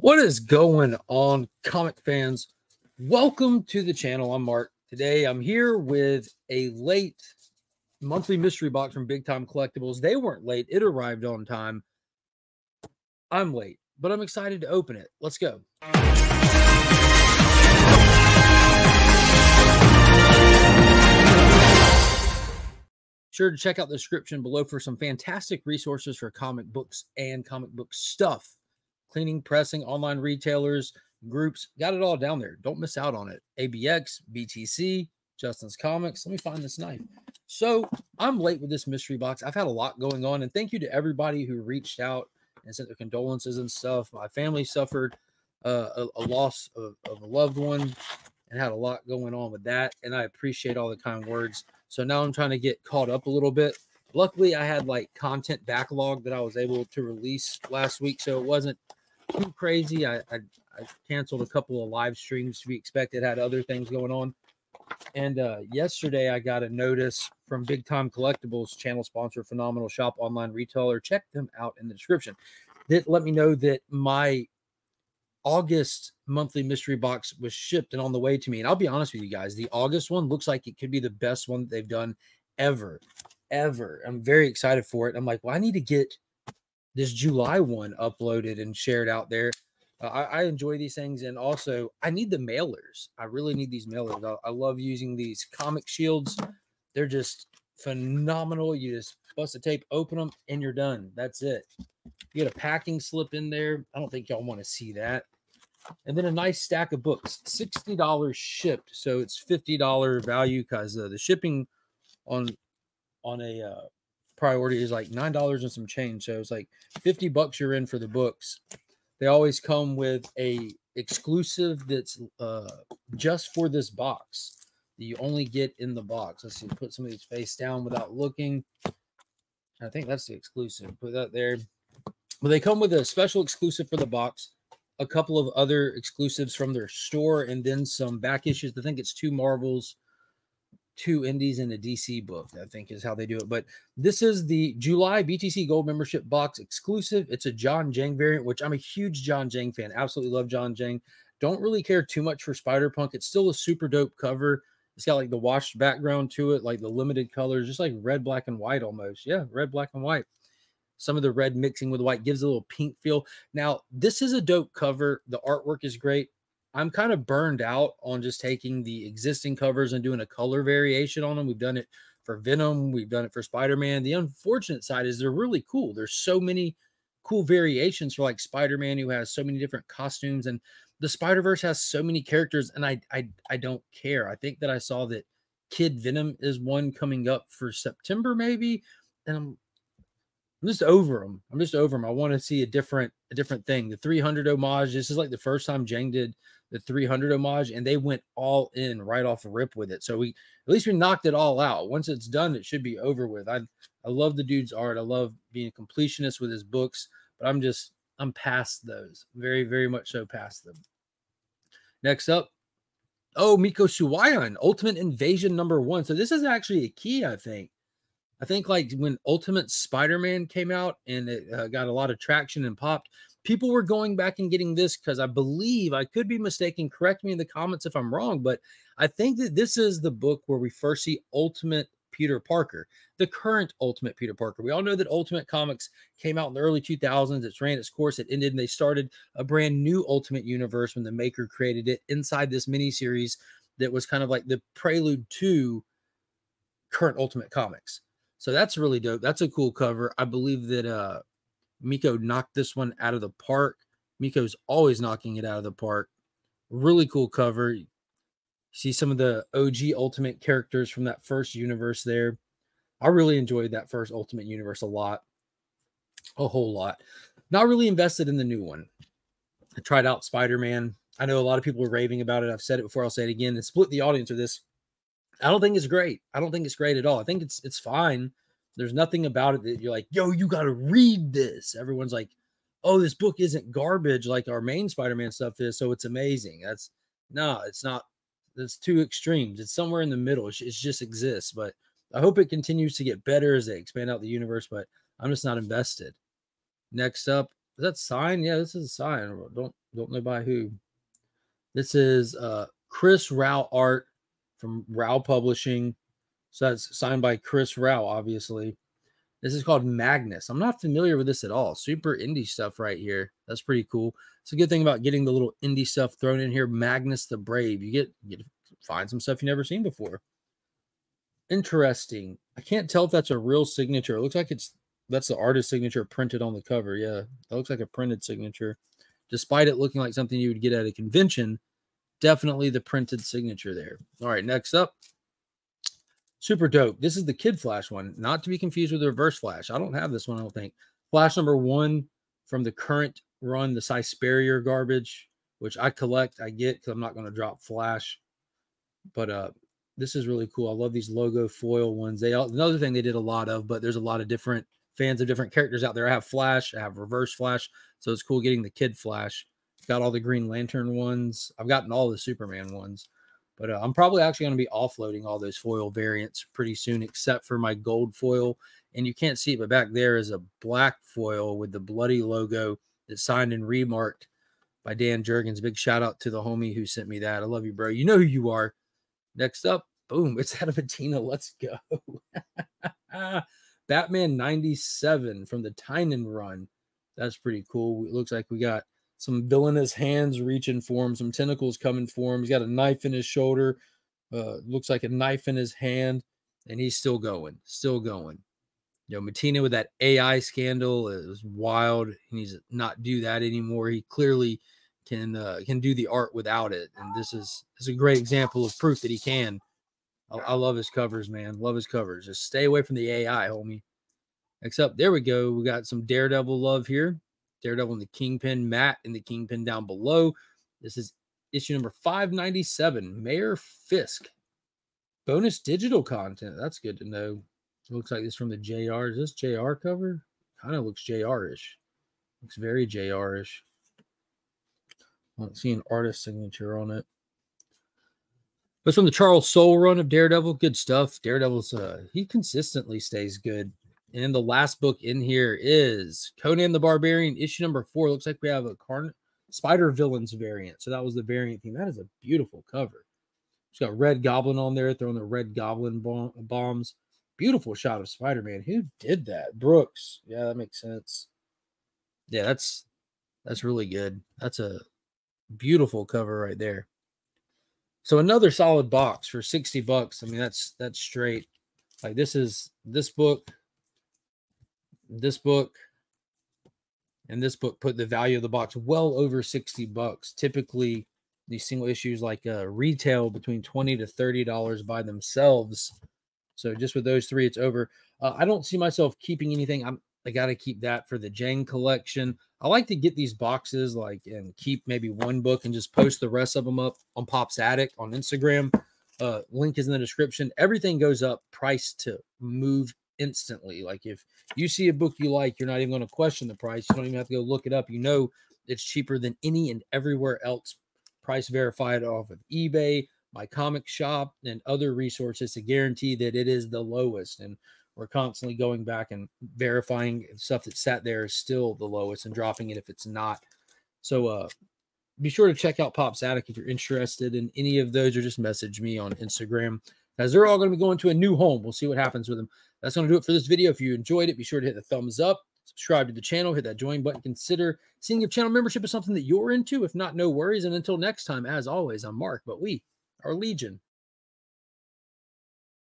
What is going on, comic fans? Welcome to the channel. I'm Mark. Today I'm here with a late monthly mystery box from Big Time Collectibles. They weren't late. It arrived on time. I'm late, but I'm excited to open it. Let's go. Sure to check out the description below for some fantastic resources for comic books and comic book stuff. Cleaning, pressing, online retailers, groups, got it all down there. Don't miss out on it. ABX, BTC, JustinComicx. Let me find this knife. So I'm late with this mystery box. I've had a lot going on, and thank you to everybody who reached out and sent their condolences and stuff. My family suffered a loss of a loved one and had a lot going on with that, and I appreciate all the kind words. So now I'm trying to get caught up a little bit. Luckily, I had like content backlog that I was able to release last week, so it wasn't too crazy. I canceled a couple of live streams to be expected, had other things going on. And yesterday I got a notice from Big Time Collectibles, channel sponsor, phenomenal shop, online retailer. Check them out in the description. That let me know that my August monthly mystery box was shipped and on the way to me. And I'll be honest with you guys, the August one looks like it could be the best one that they've done ever. I'm very excited for it. I'm like, well, I need to get this July one uploaded and shared out there. I enjoy these things, and also I need the mailers. I really need these mailers. I love using these comic shields. They're just phenomenal. You just bust the tape, open them, and you're done. That's it. You get a packing slip in there. I don't think y'all want to see that. And then a nice stack of books, $60 shipped, so it's $50 value because the shipping on a priority is like $9 and some change, so it's like $50 you're in for the books. They always come with a exclusive that's just for this box that you only get in the box. Let's see, put somebody's face down without looking. I think that's the exclusive. Put that there. But they come with a special exclusive for the box, a couple of other exclusives from their store, and then some back issues. I think it's 2 Marvels, 2 Indies, and a DC book, I think is how they do it. But this is the July BTC Gold membership box exclusive. It's a John Jang variant, which I'm a huge John Jang fan. Absolutely love John Jang. Don't really care too much for Spider-Punk. It's still a super dope cover. It's got like the washed background to it, like the limited colors, just like red, black, and white almost. Yeah, red, black, and white. Some of the red mixing with white gives a little pink feel. Now, this is a dope cover. The artwork is great. I'm kind of burned out on just taking the existing covers and doing a color variation on them. We've done it for Venom. We've done it for Spider-Man. The unfortunate side is they're really cool. There's so many cool variations for like Spider-Man, who has so many different costumes, and the Spider-Verse has so many characters, and I don't care. I think that I saw that Kid Venom is one coming up for September maybe, and I'm just over them. I'm just over them. I want to see a different thing. The 300 homage. This is like the first time Jang did the 300 homage, and they went all in right off the rip with it. So at least we knocked it all out. Once it's done, it should be over with. I love the dude's art. I love being a completionist with his books, but I'm past those. Very, very much so past them. Next up, Miko Suwayan, Ultimate Invasion #1. So this is actually a key, I think. I think like when Ultimate Spider-Man came out and it got a lot of traction and popped, people were going back and getting this because I believe, I could be mistaken, correct me in the comments if I'm wrong, but I think that this is the book where we first see Ultimate Peter Parker, the current Ultimate Peter Parker. We all know that Ultimate Comics came out in the early 2000s. It ran its course, it ended, and they started a brand new Ultimate Universe when the maker created it inside this miniseries that was kind of like the prelude to current Ultimate Comics. So that's really dope. That's a cool cover. I believe that Miko knocked this one out of the park. Miko's always knocking it out of the park. Really cool cover. You see some of the OG Ultimate characters from that first universe there. I really enjoyed that first Ultimate Universe a lot. A whole lot. Not really invested in the new one. I tried out Spider-Man. I know a lot of people are raving about it. I've said it before. I'll say it again and split the audience with this. I don't think it's great. I don't think it's great at all. I think it's fine. There's nothing about it that you're like, yo, you got to read this. Everyone's like, oh, this book isn't garbage like our main Spider-Man stuff is, so it's amazing. It's not. It's two extremes. It's somewhere in the middle. It just exists. But I hope it continues to get better as they expand out the universe, but I'm just not invested. Next up, that signed? Yeah, this is a sign. Don't know by who. This is Chris Rao art from Rao Publishing. So that's signed by Chris Rao, obviously. This is called Magnus. I'm not familiar with this at all. Super indie stuff right here. That's pretty cool. It's a good thing about getting the little indie stuff thrown in here. Magnus the Brave. You get to find some stuff you've never seen before. Interesting. I can't tell if that's a real signature. It looks like that's the artist signature printed on the cover. Yeah, that looks like a printed signature. Despite it looking like something you would get at a convention, definitely the printed signature there. All right, next up. Super dope. This is the Kid Flash one, not to be confused with the Reverse Flash. I don't have this one, I don't think. Flash number 1 from the current run, the Size Barrier garbage, which I collect. I get because I'm not going to drop Flash. But this is really cool. I love these logo foil ones. Another thing they did a lot of, but there's a lot of different fans of different characters out there. I have Flash, I have Reverse Flash, so it's cool getting the Kid Flash. Got all the Green Lantern ones. I've gotten all the Superman ones. But I'm probably actually going to be offloading all those foil variants pretty soon, except for my gold foil. And you can't see it, but back there is a black foil with the bloody logo that's signed and remarked by Dan Jurgens. Big shout out to the homie who sent me that. I love you, bro. You know who you are. Next up, boom, it's out of Patina. Let's go. Batman 97 from the Tynan run. That's pretty cool. It looks like we got some villainous hands reaching for him, some tentacles coming for him. He's got a knife in his shoulder. Looks like a knife in his hand, and he's still going, still going. You know, Matina with that AI scandal, it was wild. He needs to not do that anymore. He clearly can do the art without it, and this is a great example of proof that he can. I love his covers, man. Love his covers. Just stay away from the AI, homie. Next up, there we go. We got some Daredevil love here. Daredevil and the Kingpin, Matt and the Kingpin down below. This is issue number 597, Mayor Fisk. Bonus digital content. That's good to know. It looks like this from the JR. Is this JR cover? Kind of looks JR-ish. Looks very JR-ish. I don't see an artist signature on it. But from the Charles Soule run of Daredevil, good stuff. Daredevil's he consistently stays good. And the last book in here is Conan the Barbarian, issue number 4. Looks like we have a Spider Villains variant. So that was the variant theme. That is a beautiful cover. It's got Red Goblin on there, throwing the Red Goblin bombs. Beautiful shot of Spider-Man. Who did that? Brooks. Yeah, that makes sense. Yeah, that's really good. That's a beautiful cover right there. So another solid box for $60. I mean, that's straight. Like this book, and this book put the value of the box well over $60. Typically, these single issues like retail between $20 to $30 by themselves. So just with those three, it's over. I don't see myself keeping anything. I got to keep that for the Jane collection. I like to get these boxes and keep maybe one book and just post the rest of them up on Pop's Attic on Instagram. Link is in the description. Everything goes up price to move instantly. Like if you see a book you like, you're not even going to question the price. You don't even have to go look it up. You know it's cheaper than any and everywhere else. Price verified off of eBay, my comic shop, and other resources to guarantee that it is the lowest. And we're constantly going back and verifying stuff that sat there is still the lowest and dropping it if it's not. So be sure to check out Pop's Attic if you're interested in any of those, or just message me on Instagram, as they're all going to be going to a new home. We'll see what happens with them. That's going to do it for this video. If you enjoyed it, be sure to hit the thumbs up, subscribe to the channel, hit that join button. Consider seeing if channel membership is something that you're into. If not, no worries. And until next time, as always, I'm Mark, but we are Legion.